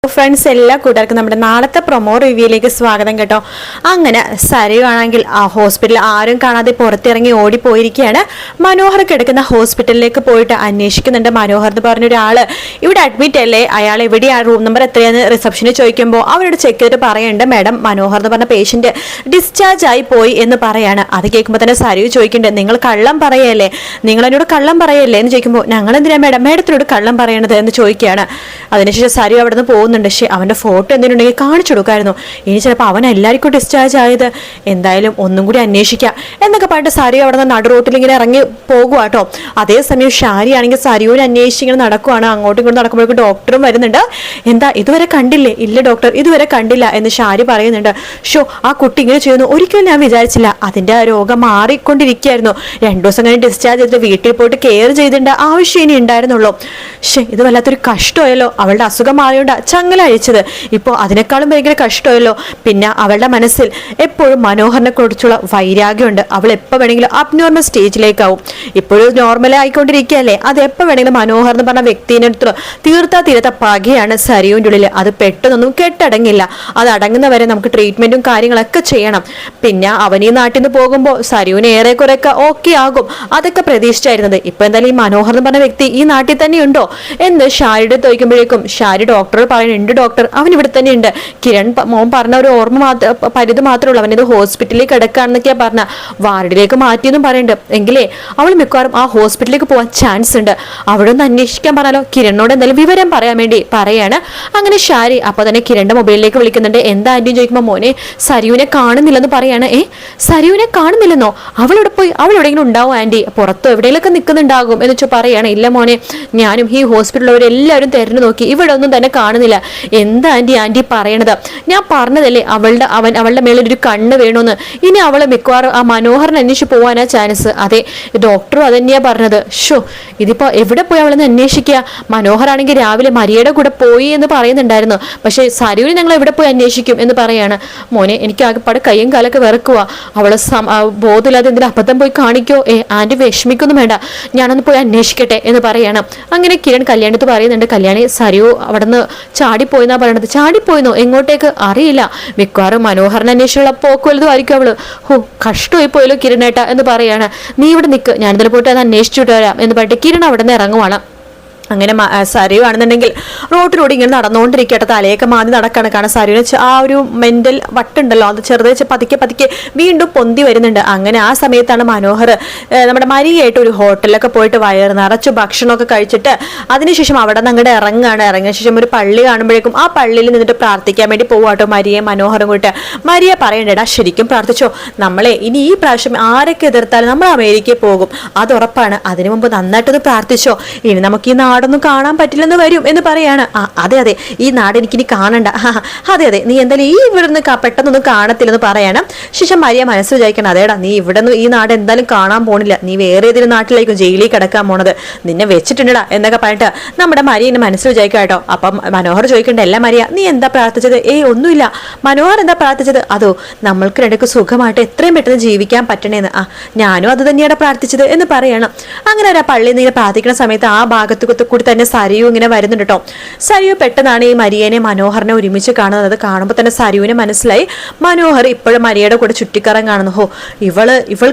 Friends, എല്ലാ കൂട്ടുകാർക്കും നമ്മുടെ നാളത്തെ പ്രൊമോ റിവ്യൂയിലേക്ക് സ്വാഗതം കേട്ടോ. അങ്ങനെ സരിയാണെങ്കിൽ ആ ഹോസ്പിറ്റലിൽ ആരും കാണാതെ പുറത്തിറങ്ങി ഓടിപ്പോയിരിക്കുകയാണ്. മനോഹർ കിടക്കുന്ന ഹോസ്പിറ്റലിലേക്ക് പോയിട്ട് അന്വേഷിക്കുന്നുണ്ട്. മനോഹർ എന്ന് പറഞ്ഞ ഒരാള് ഇവിടെ അഡ്മിറ്റ് അല്ലേ, അയാൾ എവിടെയാണ്, റൂം നമ്പർ എത്രയാന്ന് റിസപ്ഷനിൽ ചോദിക്കുമ്പോൾ അവരോട് ചെക്ക് ചെയ്തിട്ട് പറയുന്നുണ്ട്, മാഡം മനോഹർ എന്ന് പറഞ്ഞ പേഷ്യന്റ് ഡിസ്ചാർജ് ആയി പോയി എന്ന് പറയാണ്. അത് കേൾക്കുമ്പോൾ തന്നെ സരിയു ചോദിക്കുന്നുണ്ട്, നിങ്ങൾ കള്ളം പറയല്ലേ, നിങ്ങൾ എന്നോട് കള്ളം പറയല്ലേ എന്ന് ചോദിക്കുമ്പോൾ ഞങ്ങൾ എന്തിനാ മാഡത്തിനോട് കള്ളം പറയണത് എന്ന് ചോദിക്കുകയാണ്. അതിനുശേഷം സരിയു അവിടെ നിന്ന് പോകുന്നുണ്ട്. പക്ഷെ അവന്റെ ഫോട്ടോ എന്തെങ്കിലും ഉണ്ടെങ്കിൽ കാണിച്ചു കൊടുക്കായിരുന്നു. ഇനി ചിലപ്പോൾ അവൻ എല്ലാവർക്കും ഡിസ്ചാർജ് ആയത്, എന്തായാലും ഒന്നും കൂടി അന്വേഷിക്കാം എന്നൊക്കെ പറഞ്ഞിട്ട് സരിയു അവിടെ നിന്ന് നടു റോട്ടിൽ ഇങ്ങനെ ഇറങ്ങി പോകുവാട്ടോ. അതേസമയം ഷാരി ആണെങ്കിൽ സരിയുവിനെ അന്വേഷിച്ച് ഇങ്ങനെ നടക്കുവാണ്. അങ്ങോട്ടും ഇങ്ങോട്ടും നടക്കുമ്പോഴേക്കും ഡോക്ടറും വരുന്നുണ്ട്. എന്താ ഇതുവരെ കണ്ടില്ലേ? ഇല്ല ഡോക്ടർ, ഇതുവരെ കണ്ടില്ല എന്ന് ഷാരി പറയുന്നുണ്ട്. ഷോ, ആ കുട്ടി ഇങ്ങനെ ചെയ്യുന്നു ഒരിക്കലും ഞാൻ വിചാരിച്ചില്ല. അതിന്റെ രോഗം മാറിക്കൊണ്ടിരിക്കുകയായിരുന്നു. 2 ദിവസം കഴിഞ്ഞ് ഡിസ്ചാർജ് ചെയ്ത് വീട്ടിൽ പോയിട്ട് കെയർ ചെയ്തിട്ടുണ്ട് ആവശ്യം ഇനി ഉണ്ടായിരുന്നുള്ളൂ. പക്ഷേ ഇത് വല്ലാത്തൊരു കഷ്ടമായല്ലോ. അവളുടെ അസുഖം മാറിയോണ്ട് ചങ്ങല അഴിച്ചത് ഇപ്പോൾ അതിനേക്കാളും ഭയങ്കര കഷ്ടമായല്ലോ. പിന്നെ അവളുടെ മനസ്സിൽ എപ്പോഴും മനോഹറിനെ കുറിച്ചുള്ള വൈരാഗ്യമുണ്ട്. അവൾ എപ്പോൾ വേണമെങ്കിലും അബ്നോർമൽ സ്റ്റേജിലേക്കാവും. ഇപ്പോഴും നോർമൽ ആയിക്കൊണ്ടിരിക്കുകയല്ലേ. അത് എപ്പോൾ വേണമെങ്കിലും മനോഹർ എന്ന് പറഞ്ഞ വ്യക്തിനെ തീർത്ത പകയാണ് സരിയുവിൻ്റെ ഉള്ളിൽ. അത് പെട്ടെന്നൊന്നും കെട്ടടങ്ങില്ല. അത് അടങ്ങുന്നവരെ നമുക്ക് ട്രീറ്റ്മെന്റും കാര്യങ്ങളൊക്കെ ചെയ്യണം. പിന്നെ അവൻ ഈ നാട്ടിൽ നിന്ന് പോകുമ്പോൾ സരിയുവിന് ഏറെക്കുറെയൊക്കെ ഓക്കെ ആകും. അതൊക്കെ പ്രതീക്ഷിച്ചായിരുന്നത്. ഇപ്പൊ എന്തായാലും ഈ മനോഹർ എന്ന് പറഞ്ഞ വ്യക്തി ഈ നാട്ടിൽ തന്നെ ഉണ്ടോ എന്ന് ഷാരിയുടെ ചോദിക്കുമ്പോഴേക്കും ഷാരി ഡോക്ടർ പറയുന്നുണ്ട്, ഡോക്ടർ അവൻ ഇവിടെ തന്നെ ഉണ്ട്. കിരൺ മോൻ പറഞ്ഞ ഒരു ഓർമ്മ പരിധി മാത്രമേ ഉള്ളൂ. അവനത് ഹോസ്പിറ്റലിൽ കിടക്കാണെന്നൊക്കെയാ പറഞ്ഞ, വാർഡിലേക്ക് മാറ്റിയെന്നും പറയുന്നുണ്ട്. എങ്കിലേ അവൾ മിക്കവാറും ആ ഹോസ്പിറ്റലിലേക്ക് പോകാൻ ചാൻസ് ഉണ്ട്. അവിടെ ഒന്ന് അന്വേഷിക്കാൻ പറഞ്ഞാലോ, കിരണിനോട് എന്തായാലും വിവരം പറയാൻ വേണ്ടി പറയാണ്. അങ്ങനെ ഷാരി അപ്പൊ തന്നെ കിരണിന്റെ മൊബൈലിലേക്ക് വിളിക്കുന്നുണ്ട്. എന്താ ആന്റി ചോദിക്കുമ്പോൾ, മോനെ സരിയുവിനെ കാണുന്നില്ലെന്ന് പറയാണ്. സരിയുവിനെ കാണുന്നില്ലെന്നോ? അവളോട് പോയി, അവൾ എവിടെയെങ്കിലും ഉണ്ടാവും ആന്റി, പുറത്തോ എവിടെയെങ്കിലൊക്കെ നിൽക്കുന്നുണ്ടാകും എന്ന് വെച്ചാൽ പറയാണ്. ഇല്ല മോനെ, ഞാനും ഈ ഹോസ്പിറ്റലിലുള്ളവരെല്ലാവരും തെരഞ്ഞു നോക്കി, ഇവിടെ ഒന്നും തന്നെ കാണുന്നില്ല. എന്താ ആന്റി പറയണത്? ഞാൻ പറഞ്ഞതല്ലേ അവളുടെ മേളിൽ ഒരു കണ്ണ് വേണമെന്ന്. ഇനി അവള് മിക്കവാറും ആ മനോഹറിനെ അന്വേഷിച്ച് പോവാനാ ചാൻസ്. അതെ, ഡോക്ടറും അതന്നെയാ പറഞ്ഞത്. ഷോ, ഇതിപ്പോ എവിടെ പോയി അവളെന്ന് അന്വേഷിക്കുക? മനോഹർ ആണെങ്കിൽ രാവിലെ മരിയയുടെ കൂടെ പോയി എന്ന് പറയുന്നുണ്ടായിരുന്നു. പക്ഷെ സരിയുവിനെ ഞങ്ങൾ എവിടെ പോയി അന്വേഷിക്കും എന്ന് പറയാണ്. മോനെ, എനിക്ക് ആകെപ്പാടെ കയ്യും കാലൊക്കെ വിറക്കുക. അവള് ബോധമില്ലാതെ എന്തെങ്കിലും അബദ്ധം പോയി കാണിക്കോ? ആന്റി വിഷമിക്കൊന്നും വേണ്ട, ഞാനൊന്ന് പോയി അന്വേഷിക്കട്ടെ എന്ന് പറയാണ്. അങ്ങനെ കിരൺ കല്യാണത്ത് പറയുന്നുണ്ട്, കല്യാണി സരിയു അവിടെ നിന്ന് ചാടിപ്പോയിന്നാ പറയണത്. ചാടിപ്പോയിന്നോ? എങ്ങോട്ടേക്ക് അറിയില്ല. മിക്കവാറും മനോഹറിനെ അന്വേഷിച്ചുള്ള പോക്കുവലുതുമായിരിക്കും അവള്. ഹോ, കഷ്ടമായി പോയല്ലോ കിരണേട്ട എന്ന് പറയാണ്. നീ ഇവിടെ നിൽക്ക്, ഞാൻ ഇതിൽ പോയിട്ട് അത് അന്വേഷിച്ചിട്ട് വരാം എന്ന് പറഞ്ഞിട്ട് കിരൺ അവിടെ നിന്ന് ഇറങ്ങുവാണ്. അങ്ങനെ സരിയുവാണെന്നുണ്ടെങ്കിൽ റോട്ടിലൂടെ ഇങ്ങനെ നടന്നുകൊണ്ടിരിക്കട്ടെ, തലയൊക്കെ മാതി നടക്കണം. കാരണം സരിയുന് ആ ഒരു മെന്റൽ വട്ടുണ്ടല്ലോ, അത് ചെറുതെ പതുക്കെ വീണ്ടും പൊന്തി വരുന്നുണ്ട്. അങ്ങനെ ആ സമയത്താണ് മനോഹർ നമ്മുടെ മരിയായിട്ട് ഒരു ഹോട്ടലിലൊക്കെ പോയിട്ട് വയറ് നിറച്ചു ഭക്ഷണമൊക്കെ കഴിച്ചിട്ട് അതിനുശേഷം അവിടെ നിന്ന് അങ്ങോട്ട് ഇറങ്ങിയ ശേഷം ഒരു പള്ളി കാണുമ്പോഴേക്കും ആ പള്ളിയിൽ നിന്നിട്ട് പ്രാർത്ഥിക്കാൻ വേണ്ടി പോവാട്ടോ മരിയെ മനോഹറും കൂട്ട്. മരിയ പറയണ്ടേടാ, ശരിക്കും പ്രാർത്ഥിച്ചോ, നമ്മളെ ഇനി ഈ പ്രാവശ്യം ആരൊക്കെ എതിർത്താലും നമ്മൾ അമേരിക്കയിൽ പോകും, അത് ഉറപ്പാണ്. അതിനു മുമ്പ് നന്നായിട്ടൊന്ന് പ്രാർത്ഥിച്ചോ, ഇനി നമുക്ക് ഈ നാടൊന്നും കാണാൻ പറ്റില്ലെന്ന് വരും എന്ന് പറയാണ്. അതെ, ഈ നാട് എനിക്കിനി കാണണ്ട. അതെ, നീ എന്തായാലും ഈ ഇവിടുന്ന് പെട്ടെന്നൊന്നും കാണത്തില്ലെന്ന് പറയണം. ശേഷം മരിയ മനസ്സ് വിചാരിക്കണം, അതേടാ നീ ഇവിടെ നിന്ന് ഈ നാട് എന്തായാലും കാണാൻ പോണില്ല, നീ വേറെ ഏതെങ്കിലും നാട്ടിലേക്കും ജയിലിൽ കിടക്കാൻ പോണത്, നിന്നെ വെച്ചിട്ടുണ്ടടാ എന്നൊക്കെ പറഞ്ഞിട്ട് നമ്മുടെ മരിയനെ മനസ്സ് വിചാരിക്കാം കേട്ടോ. അപ്പം മനോഹർ ചോദിക്കണ്ട, അല്ല മരിയ നീ എന്താ പ്രാർത്ഥിച്ചത്? ഒന്നുമില്ല. മനോഹർ എന്താ പ്രാർത്ഥിച്ചത്? അതോ നമ്മൾക്ക് ഇടയ്ക്ക് സുഖമായിട്ട് എത്രയും പെട്ടെന്ന് ജീവിക്കാൻ പറ്റണേന്ന്. ഞാനും അത് തന്നെയാണ് പ്രാർത്ഥിച്ചത് എന്ന് പറയണം. അങ്ങനെ ഒരു പള്ളിയിൽ നിന്ന് പ്രാർത്ഥിക്കുന്ന സമയത്ത് ആ ഭാഗത്ത് കൂടി തന്നെ സരിയു ഇങ്ങനെ വരുന്നുണ്ട് കേട്ടോ. സരിയു പെട്ടെന്നാണ് ഈ മരിയനെ മനോഹറിനെ ഒരുമിച്ച് കാണുന്നത്. അത് കാണുമ്പോൾ തന്നെ സരിയുവിനെ മനസ്സിലായി മനോഹർ ഇപ്പോഴും മരിയയുടെ കൂടെ ചുറ്റിക്കറം കാണുന്നു. ഹോ, ഇവളെ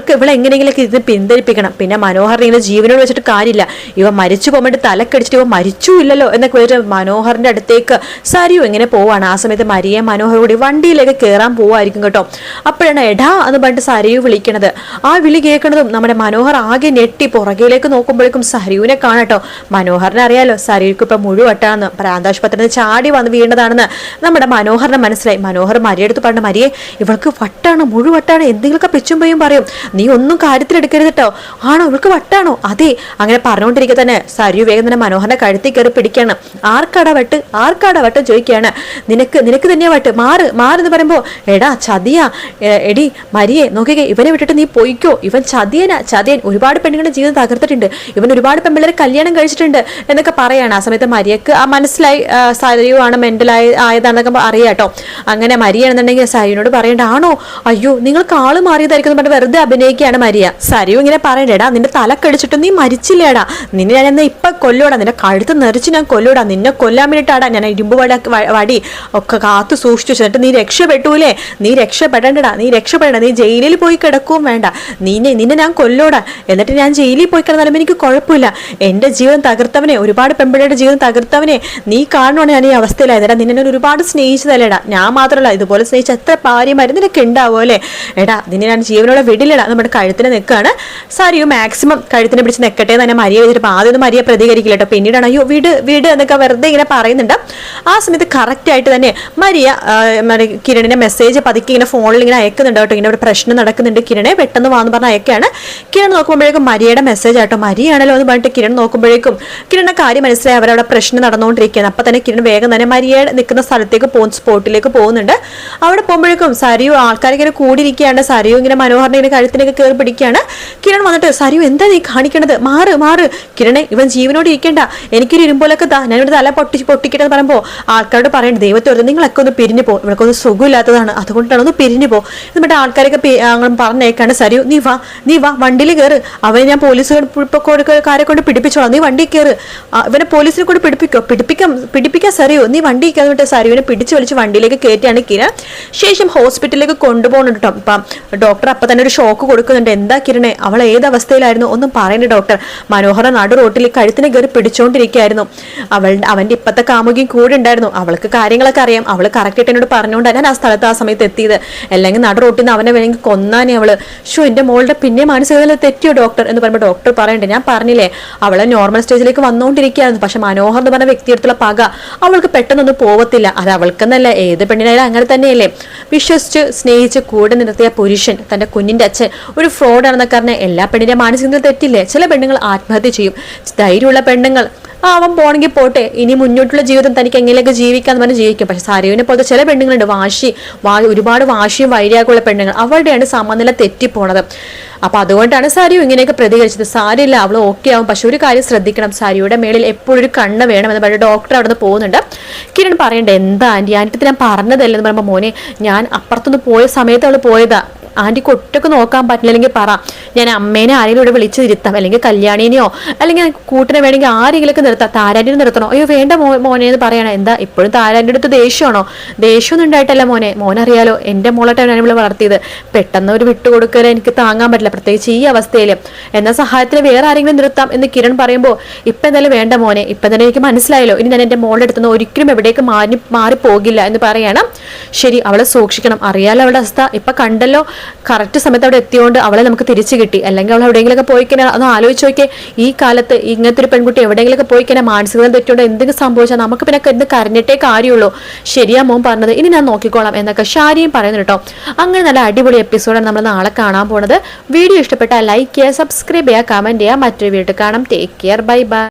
എങ്ങനെയെങ്കിലൊക്കെ ഇതിന് പിന്തിരിപ്പിക്കണം. പിന്നെ മനോഹറിനെ ഇങ്ങനെ ജീവനോട് വെച്ചിട്ട് കാര്യമില്ല, ഇവ മരിച്ചു പോകുമ്പോൾ തലക്കടിച്ചിട്ട് ഇവ മരിച്ചു ഇല്ലല്ലോ എന്നൊക്കെ വെച്ചിട്ട് മനോഹറിന്റെ അടുത്തേക്ക് സരിയു ഇങ്ങനെ പോവാണ്. ആ സമയത്ത് മരിയെ മനോഹർ കൂടി വണ്ടിയിലേക്ക് കയറാൻ പോവായിരിക്കും കേട്ടോ. അപ്പോഴാണ് എടാ എന്ന് പറഞ്ഞിട്ട് സരിയു വിളിക്കണത്. ആ വിളി കേൾക്കണതും നമ്മുടെ മനോഹർ ആകെ ഞെട്ടി പുറകിലേക്ക് നോക്കുമ്പോഴേക്കും സരിയുവിനെ കാണട്ടോ. മനോഹറിനെ അറിയാലോ, സരിയുക്ക് ഇപ്പൊ മുഴുവട്ടാണെന്ന്, പ്രാന്താശുപത്രിയിൽ ചാടി വന്ന് വീണതാണെന്ന് നമ്മുടെ മനോഹറിനെ മനസ്സിലായി. മനോഹർ മരിയെടുത്ത് പറഞ്ഞു, മരിയെ ഇവൾക്ക് വട്ടാണ്, മുഴുവട്ടാണ്, എന്തെങ്കിലുമൊക്കെ പിച്ചും പയ്യും പറയും, നീ ഒന്നും കാര്യത്തിലെടുക്കരുത് കേട്ടോ. ആണോ, ഇവൾക്ക് വട്ടാണോ? അതെ. അങ്ങനെ പറഞ്ഞുകൊണ്ടിരിക്കെ തന്നെ സരിയു വേഗം തന്നെ മനോഹറിന്റെ കഴുത്തിൽ കയറി പിടിക്കാണ്. ആർക്കാടാ വട്ട് ചോദിക്കുകയാണ്. നിനക്ക് തന്നെയാ വട്ട്, മാറെന്ന് പറയുമ്പോ, എടാ ചതിയാ, എടി മരിയെ നോക്കിക്കേ, ഇവനെ വിട്ടിട്ട് നീ പോയിക്കോ, ഇവൻ ചതിയൻ. ഒരുപാട് പെണ്ണുങ്ങളുടെ ജീവിതം തകർത്തിട്ടുണ്ട്, ഇവൻ ഒരുപാട് പെൺപിള്ളേരെ കല്യാണം കഴിച്ചിട്ടുണ്ട്, എന്നൊക്കെ പറയാണ്. ആ സമയത്ത് മരിയക്ക് മനസ്സിലായി സരിയു ആണ് ആയതാണെന്നൊക്കെ അറിയാട്ടോ. അങ്ങനെ മരിയാണെന്നുണ്ടെങ്കിൽ സരിയുനോട് പറയണ്ട, ആണോ, അയ്യോ നിങ്ങൾക്ക് ആള് മാറിയതായിരിക്കും പറഞ്ഞിട്ട് വെറുതെ അഭിനയിക്കുകയാണ് മരിയ. സരിയു ഇങ്ങനെ പറയണ്ടേടാ, നിന്റെ തല കടിച്ചിട്ട് നീ മരിച്ചില്ലേടാ, നിന്നെ ഞാൻ എന്നാ ഇപ്പൊ കൊല്ലോടാ, നിന്റെ കഴുത്ത് നിറച്ച് ഞാൻ കൊല്ലോടാ, നിന്നെ കൊല്ലാൻ വേണ്ടിയിട്ടാടാ ഞാൻ ഇരുമ്പ് വടി ഒക്കെ കാത്തു സൂക്ഷിച്ചു വെച്ചിട്ട് നീ രക്ഷപ്പെട്ടൂലേ, നീ രക്ഷപ്പെടേണ്ടടാ, നീ രക്ഷപ്പെടേണ്ട, നീ ജയിലിൽ പോയി കിടക്കുകയും വേണ്ട, നിന്നെ ഞാൻ കൊല്ലോടാ, എന്നിട്ട് ഞാൻ ജയിലിൽ പോയി കിടന്നാലും എനിക്ക് കുഴപ്പമില്ല, എന്റെ ജീവിതം തകർത്തവനെ, ഒരുപാട് പെമ്പിളയുടെ ജീവിതം തകർത്തവനെ നീ കാണുവാണ് ഞാൻ ഈ അവസ്ഥയിലായതെടാ, നിന്നെ ഞാൻ ഒരുപാട് സ്നേഹിച്ചതല്ലേടാ, ഞാൻ മാത്രമല്ല ഇതുപോലെ സ്നേഹിച്ച എത്ര ഭാര്യമാര് നിനക്ക് ഉണ്ടാവും അല്ലേ, എടാ നിന്നെ ഞാൻ ജീവനോടെ വിടില്ലടാ. നമ്മുടെ കഴുത്തിന് നിൽക്കുകയാണ്. സരിയു മാക്സിമം കഴുത്തിനെ പിടിച്ച് നിൽക്കട്ടെ എന്ന് തന്നെ മരിയ വെച്ചിട്ട് ആദ്യമൊന്നും മരിയ പ്രതികരിക്കില്ല കേട്ടോ. പിന്നീടാണ് അയ്യോ വീട് വീട് എന്നൊക്കെ വെറുതെ ഇങ്ങനെ പറയുന്നുണ്ട്. ആ സമയത്ത് കറക്റ്റ് ആയിട്ട് തന്നെ മരിയ കിരണിന്റെ മെസ്സേജ് പതുക്കി ഇങ്ങനെ ഫോണിൽ ഇങ്ങനെ അയക്കുന്നുണ്ട് കേട്ടോ. ഇങ്ങനെ ഒരു പ്രശ്നം നടക്കുന്നുണ്ട്, കിരണെ പെട്ടെന്ന് വാന്ന് പറഞ്ഞ അയക്കാണ്. കിരൺ നോക്കുമ്പോഴേക്കും മരിയയുടെ മെസ്സേജ് ആട്ടോ. മരിയാണല്ലോ എന്ന് പറഞ്ഞിട്ട് കിരൺ നോക്കുമ്പോഴേക്കും കിരണ കാര്യം മനസ്സിലായി, അവരവിടെ പ്രശ്നം നടന്നുകൊണ്ടിരിക്കുകയാണ്. അപ്പൊ തന്നെ കിരൺ വേഗം തന്നെ മരിയ നിൽക്കുന്ന സ്ഥലത്തേക്ക് സ്പോട്ടിലേക്ക് പോകുന്നുണ്ട്. അവിടെ പോകുമ്പോഴേക്കും സരിയു ആൾക്കാർ ഇങ്ങനെ കൂടിയിരിക്കുകയാണ്. സരിയു ഇങ്ങനെ മനോഹറിനെ ഇങ്ങനെ കഴുത്തിനൊക്കെ കയറി പിടിക്കുകയാണ്. കിരൺ വന്നിട്ട് സരിയു എന്താ നീ കാണിക്കണത്, മാറ് കിരണെ, ഇവൻ ജീവനോട് ഇരിക്കേണ്ട, എനിക്കൊരു ഇരുമ്പോലൊക്കെ താ, ഞാനൊരു തല പൊട്ടിക്കട്ടെ എന്ന് പറയുമ്പോൾ ആൾക്കാരോട് പറയേണ്ടത് ദൈവത്തെ ഓർത്ത് നിങ്ങളൊക്കെ ഒന്ന് പിരിഞ്ഞു പോകും, ഇവർക്കൊന്നും സുഖമില്ലാത്തതാണ്, അതുകൊണ്ടാണ് ഒന്ന് പിരിഞ്ഞു പോകും എന്നിട്ട് ആൾക്കാരൊക്കെ പറഞ്ഞേക്കാണ്. സരിയു നീ വാ വണ്ടിയിൽ കയറ്, അവനെ ഞാൻ പോലീസുകാരെ കൊണ്ട് പിടിപ്പിച്ചോളാം, നീ വണ്ടി കയറ്, ഇവനെ പോലീസിനെ കൊണ്ട് പിടിപ്പിക്കാം സരിയു, നീ വണ്ടി കയറിട്ട് സരിയുവിനെ പിടിച്ചു വലിച്ച് വണ്ടിയിലേക്ക് കയറ്റിയാണ് കിരൺ. ശേഷം ഹോസ്പിറ്റലിലേക്ക് കൊണ്ടുപോകുന്നുണ്ട് കേട്ടോ. അപ്പം ഡോക്ടർ അപ്പൊ തന്നെ ഒരു ഷോക്ക് കൊടുക്കുന്നുണ്ട്. എന്താ കിരണേ, അവൾ ഏത് അവസ്ഥയിലായിരുന്നു ഒന്നും പറയുന്നുണ്ട് ഡോക്ടർ. മനോഹര നടു റോട്ടിൽ കഴുത്തിനെ കയറി പിടിച്ചോണ്ടിരിക്കുകയായിരുന്നു. അവന്റെ ഇപ്പത്തെ കാമുകിയും കൂടെ ഉണ്ടായിരുന്നു. അവൾക്ക് കാര്യങ്ങളൊക്കെ അറിയാം. അവള് കറക്റ്റ് ആയിട്ട് എന്നോട് പറഞ്ഞുകൊണ്ടാണ് ഞാൻ ആ സ്ഥലത്ത് ആ സമയത്ത് എത്തിയത്. അല്ലെങ്കിൽ നടു റോട്ടിൽ നിന്ന് അവനെ വേണമെങ്കിൽ കൊന്നാനേ അവള്. എന്റെ മോളുടെ പിന്നെ മാനസികതയിൽ തെറ്റിയോ ഡോക്ടർ എന്ന് പറയുമ്പോൾ ഡോക്ടർ പറയണ്ടേ, ഞാൻ പറഞ്ഞില്ലേ അവളെ നോർമൽ സ്റ്റേജിലേക്ക് വന്നുകൊണ്ടിരിക്കുകയായിരുന്നു. പക്ഷെ മനോഹർ എന്ന് പറഞ്ഞ വ്യക്തിയെടുത്തുള്ള പക അവൾക്ക് പെട്ടെന്നൊന്നും പോവത്തില്ല. അത് അവൾക്കെന്നല്ല ഏത് പെണ്ണിനായാലും അങ്ങനെ തന്നെയല്ലേ. വിശ്വസിച്ച് സ്നേഹിച്ച് കൂടെ നിർത്തിയ പുരുഷൻ തന്റെ കുഞ്ഞിന്റെ അച്ഛൻ ഒരു ഫ്രോഡാണെന്നൊക്കെ പറഞ്ഞാൽ എല്ലാ പെണ്ണിന്റെ മാനസികതയിൽ തെറ്റില്ലേ. ചില പെണ്ണുങ്ങൾ ആത്മഹത്യ ചെയ്യും. ധൈര്യമുള്ള പെണ്ണുങ്ങൾ അവൻ പോണെങ്കിൽ പോട്ടെ, ഇനി മുന്നോട്ടുള്ള ജീവിതം തനിക്ക് എങ്ങനെയൊക്കെ ജീവിക്കാന്ന് പറഞ്ഞ് ജീവിക്കും. പക്ഷെ സരിയുവിനെ പോലത്തെ ചില പെണ്ണുങ്ങളുണ്ട് ഒരുപാട് വാശിയും വൈരാഗമുള്ള പെണ്ണുങ്ങൾ, അവരുടെയാണ് സമനില തെറ്റിപ്പോണത്. അപ്പൊ അതുകൊണ്ടാണ് സരിയു ഇങ്ങനെയൊക്കെ പ്രതികരിച്ചത്. സാരിയില്ല, അവൾ ഓക്കെ ആവും, പക്ഷെ ഒരു കാര്യം ശ്രദ്ധിക്കണം, സരിയുടെ മേളിൽ എപ്പോഴും ഒരു കണ്ണ് വേണം എന്ന് പറഞ്ഞ ഡോക്ടർ അവിടെ നിന്ന് പോകുന്നുണ്ട്. കിരൺ പറയണ്ടേ, എന്താ ആന്റി, ആന്റിക്ക് ഞാൻ പറഞ്ഞതല്ലെന്ന് പറയുമ്പോൾ മോനെ ഞാൻ അപ്പുറത്തുനിന്ന് പോയ സമയത്ത് അവൾ പോയതാ, ആന്റിക്ക് ഒറ്റക്ക് നോക്കാൻ പറ്റില്ലെങ്കിൽ പറ, ഞാൻ അമ്മേനെ ആരെങ്കിലും ഇവിടെ വിളിച്ച് തിരുത്താം, അല്ലെങ്കിൽ കല്യാണിനെയോ അല്ലെങ്കിൽ കൂട്ടിനെ വേണമെങ്കിൽ ആരെങ്കിലൊക്കെ നിർത്താം, താരാന്റിനെ നിർത്തണോ, അയ്യോ വേണ്ട മോനെ എന്ന് പറയണം. എന്താ ഇപ്പോഴും താരാന്റെ അടുത്ത് ദേഷ്യമാണോ? ദേഷ്യമൊന്നും ഉണ്ടായിട്ടല്ല മോനറിയാലോ എന്റെ മോളായിട്ടാണ് ഞാൻ ഇവിടെ വളർത്തിയത്, പെട്ടെന്ന് ഒരു വിട്ടുകൊടുക്കൽ എനിക്ക് താങ്ങാൻ പറ്റില്ല, പ്രത്യേകിച്ച് ഈ അവസ്ഥയിൽ, എന്നാൽ സഹായത്തിന് വേറെ ആരെങ്കിലും നിർത്താം എന്ന് കിരൺ പറയുമ്പോൾ ഇപ്പം എന്തായാലും വേണ്ട മോനെ, ഇപ്പം തന്നെ എനിക്ക് മനസ്സിലായല്ലോ, ഇനി ഞാൻ എന്റെ മോളുടെ അടുത്തുനിന്ന് ഒരിക്കലും എവിടേക്ക് മാറിപ്പോകില്ല എന്ന് പറയണം. ശരി, അവളെ സൂക്ഷിക്കണം, അറിയാലോ അവളുടെ അവസ്ഥ, ഇപ്പൊ കണ്ടല്ലോ കറക്റ്റ് സമയത്ത് അവിടെ എത്തിയോണ്ട് അവളെ നമുക്ക് തിരിച്ചു കിട്ടി. അല്ലെങ്കിൽ അവൾ എവിടെയെങ്കിലൊക്കെ പോയിക്കഴിഞ്ഞാൽ ഒന്ന് ആലോചിച്ച് നോക്കിയേ, ഈ കാലത്ത് ഇങ്ങനത്തെ ഒരു പെൺകുട്ടി എവിടെയെങ്കിലൊക്കെ പോയിക്കഴിഞ്ഞാൽ മാനസികത തെറ്റുകൊണ്ട് എന്തെങ്കിലും സംഭവിച്ചാൽ നമുക്ക് പിന്നെ എന്ത് കരഞ്ഞിട്ടേ കാര്യമുള്ളൂ. ശരിയാ മോൻ പറഞ്ഞത്, ഇനി ഞാൻ നോക്കിക്കോളാം എന്നൊക്കെ ഷാരിയും പറയുന്നു കേട്ടോ. അങ്ങനെ നല്ല അടിപൊളി എപ്പിസോഡാണ് നമ്മൾ നാളെ കാണാൻ പോണത്. വീഡിയോ ഇഷ്ടപ്പെട്ടാൽ ലൈക്ക് ചെയ്യുക, സബ്സ്ക്രൈബ് ചെയ്യുക, കമന്റ് ചെയ്യുക. മറ്റൊരു വീഡിയോ കാണാം. Take care, bye bye.